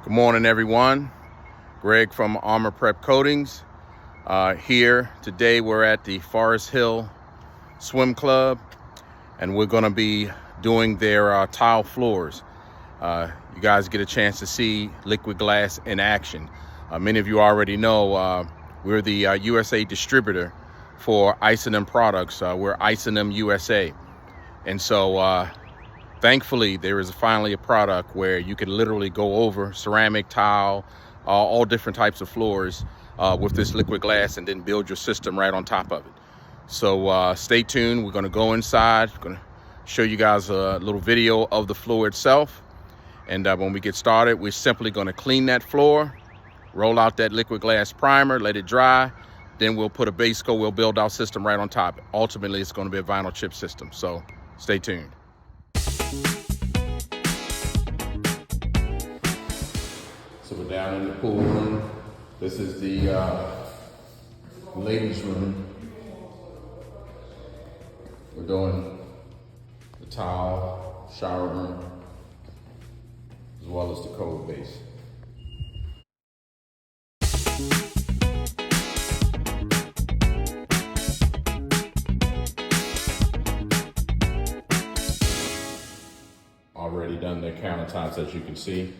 Good morning, everyone. Greg from Armor Prep Coatings. Here today, we're at the Forest Hill Swim Club, and we're going to be doing their tile floors. You guys get a chance to see Liquid Glass in action. Many of you already know we're the USA distributor for Isonym products. We're Isonym USA, and so thankfully, there is finally a product where you can literally go over ceramic, tile, all different types of floors with this liquid glass and then build your system right on top of it. So stay tuned. We're going to go inside. We're going to show you guys a little video of the floor itself. And when we get started, we're simply going to clean that floor, roll out that liquid glass primer, let it dry. Then we'll put a base coat. We'll build our system right on top. Ultimately, it's going to be a vinyl chip system. So stay tuned. So we're down in the pool room. This is the ladies' room. We're doing the tile, shower room, as well as the cold base. Already done the countertops, as you can see.